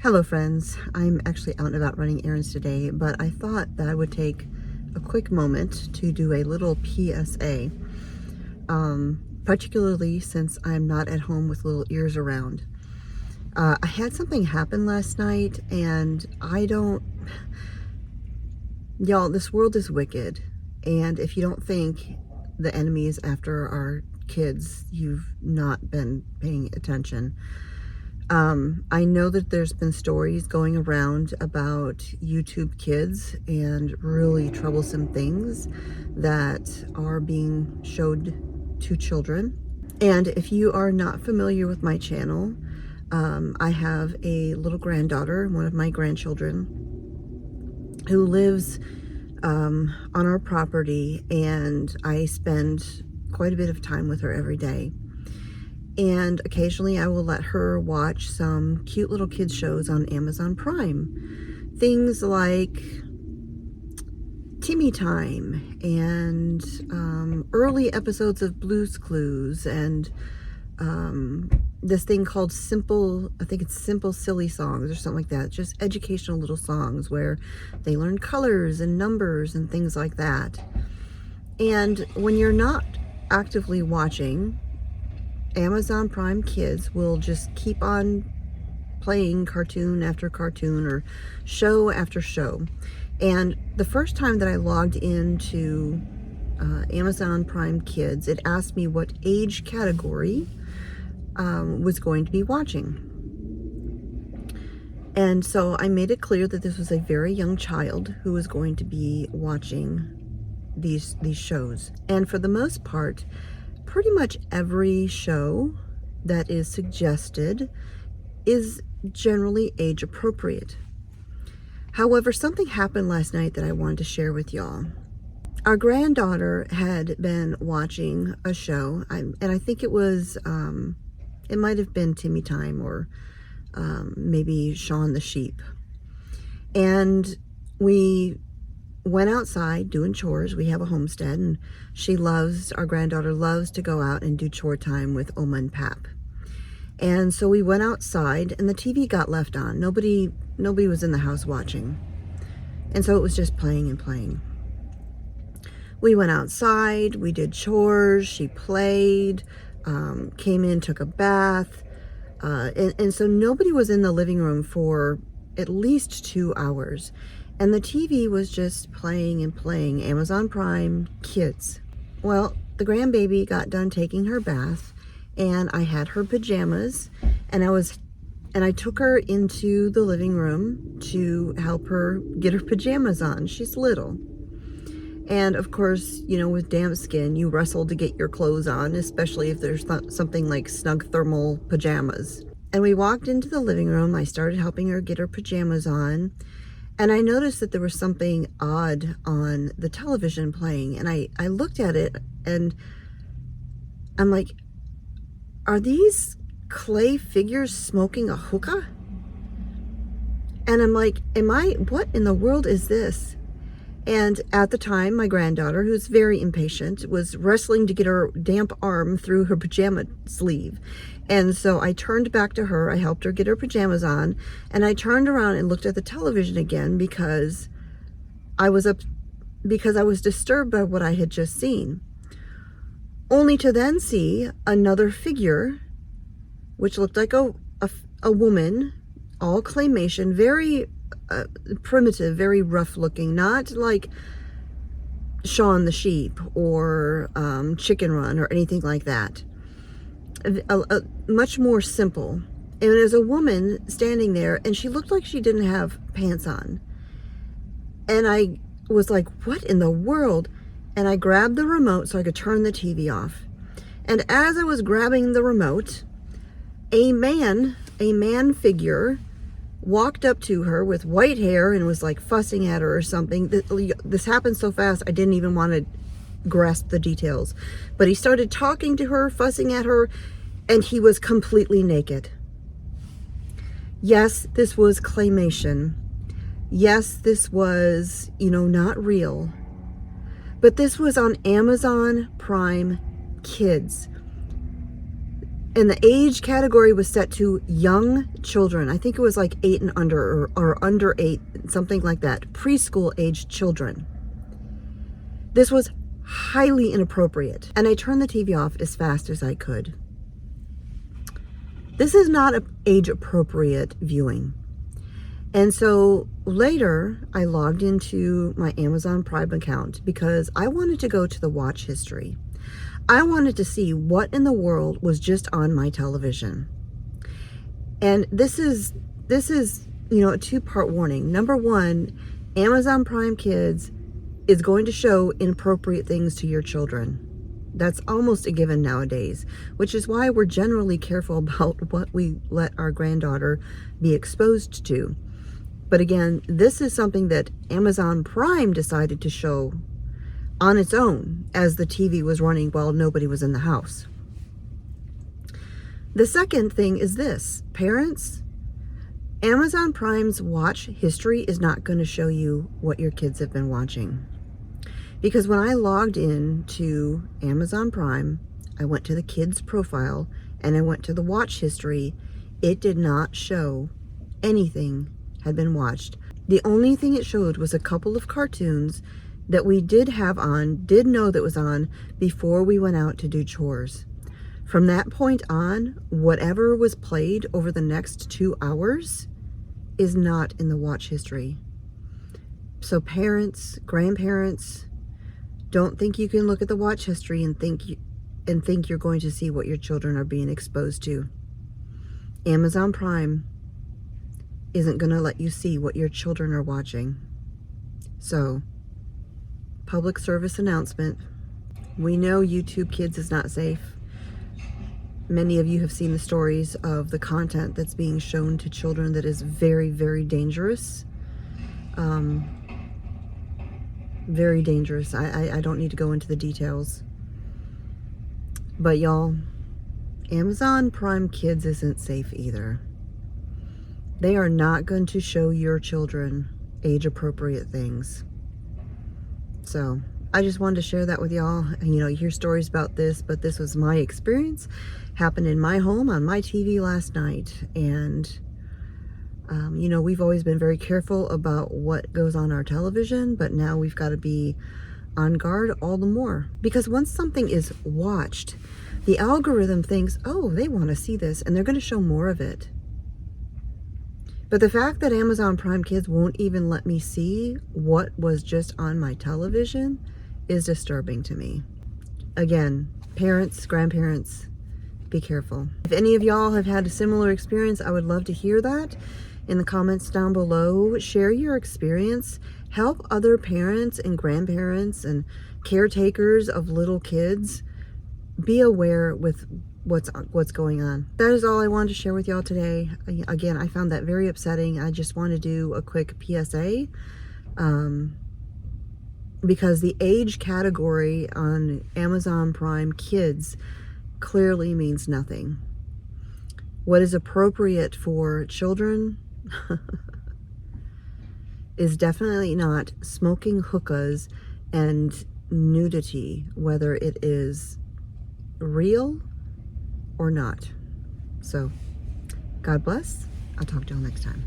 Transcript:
Hello friends, I'm actually out and about running errands today, but I thought that I would take a quick moment to do a little PSA, particularly since I'm not at home with little ears around. I had something happen last night and y'all, this world is wicked, and if you don't think the enemy is after our kids, you've not been paying attention. I know that there's been stories going around about YouTube kids and really troublesome things that are being showed to children. And if you are not familiar with my channel, I have a little granddaughter, one of my grandchildren, who lives on our property, and I spend quite a bit of time with her every day. And occasionally I will let her watch some cute little kids shows on Amazon Prime. Things like Timmy Time and early episodes of Blue's Clues and this thing called I think it's Simple Silly Songs or something like that. Just educational little songs where they learn colors and numbers and things like that. And when you're not actively watching, Amazon Prime Kids will just keep on playing cartoon after cartoon or show after show. And the first time that I logged into Amazon Prime Kids, it asked me what age category was going to be watching. And so I made it clear that this was a very young child who was going to be watching these shows. And for the most part, pretty much every show that is suggested is generally age appropriate. However, something happened last night that I wanted to share with y'all. Our granddaughter had been watching a show, and I think it was, it might have been Timmy Time or maybe Shaun the Sheep. And we went outside doing chores. We have a homestead, and our granddaughter loves to go out and do chore time with Oma and Pap. And so we went outside, and the TV got left on. Nobody was in the house watching. And so it was just playing and playing. We went outside, we did chores, she played, came in, took a bath. And so nobody was in the living room for at least 2 hours. And the TV was just playing and playing Amazon Prime Kids. Well, the grandbaby got done taking her bath, and I had her pajamas, and I took her into the living room to help her get her pajamas on. She's little. And of course, you know, with damp skin, you wrestle to get your clothes on, especially if there's something like snug thermal pajamas. And we walked into the living room. I started helping her get her pajamas on. And I noticed that there was something odd on the television playing. And I looked at it, and I'm like, are these clay figures smoking a hookah? And I'm like, what in the world is this? And at the time, my granddaughter, who's very impatient, was wrestling to get her damp arm through her pajama sleeve. And so I turned back to her, I helped her get her pajamas on, and I turned around and looked at the television again because I was disturbed by what I had just seen. Only to then see another figure, which looked like a woman, all claymation, very primitive, very rough looking, not like Shaun the Sheep or Chicken Run or anything like that. Much more simple. And there's a woman standing there, and she looked like she didn't have pants on. And I was like, what in the world? And I grabbed the remote so I could turn the TV off. And as I was grabbing the remote, a man figure walked up to her with white hair and was like fussing at her or something. This happened so fast I didn't even want to grasp the details. But he started talking to her, fussing at her, and he was completely naked. Yes, this was claymation. Yes, this was, not real. But this was on Amazon Prime Kids. And the age category was set to young children. I think it was like 8 and under, or under 8, something like that. Preschool age children. This was highly inappropriate. And I turned the TV off as fast as I could. This is not an age appropriate viewing. And so later I logged into my Amazon Prime account because I wanted to go to the watch history. I wanted to see what in the world was just on my television. And this is, you know, a two-part warning. Number one, Amazon Prime Kids is going to show inappropriate things to your children. That's almost a given nowadays, which is why we're generally careful about what we let our granddaughter be exposed to. But again, this is something that Amazon Prime decided to show on its own as the TV was running while nobody was in the house. The second thing is this: parents, Amazon Prime's watch history is not going to show you what your kids have been watching. Because when I logged in to Amazon Prime, I went to the kids profile and I went to the watch history. It did not show anything had been watched. The only thing it showed was a couple of cartoons that we did have on, did know that was on before we went out to do chores. From that point on, whatever was played over the next 2 hours is not in the watch history. So parents, grandparents, don't think you can look at the watch history and think you're going to see what your children are being exposed to. Amazon Prime isn't going to let you see what your children are watching. So, public service announcement. We know YouTube Kids is not safe. Many of you have seen the stories of the content that's being shown to children that is very, very dangerous. Very dangerous. I don't need to go into the details. But y'all, Amazon Prime Kids isn't safe either. They are not going to show your children age-appropriate things. So, I just wanted to share that with y'all. You know, you hear stories about this, but this was my experience. Happened in my home on my TV last night. And, you know, we've always been very careful about what goes on our television, but now we've got to be on guard all the more. Because once something is watched, the algorithm thinks, oh, they want to see this, and they're going to show more of it. But the fact that Amazon Prime Kids won't even let me see what was just on my television is disturbing to me. Again, parents, grandparents, be careful. If any of y'all have had a similar experience, I would love to hear that in the comments down below. Share your experience. Help other parents and grandparents and caretakers of little kids be aware with what's going on. That is all I wanted to share with y'all today. Again, I found that very upsetting. I just want to do a quick PSA because the age category on Amazon Prime Kids clearly means nothing. What is appropriate for children is definitely not smoking hookahs and nudity, whether it is real or not. So, God bless. I'll talk to y'all next time.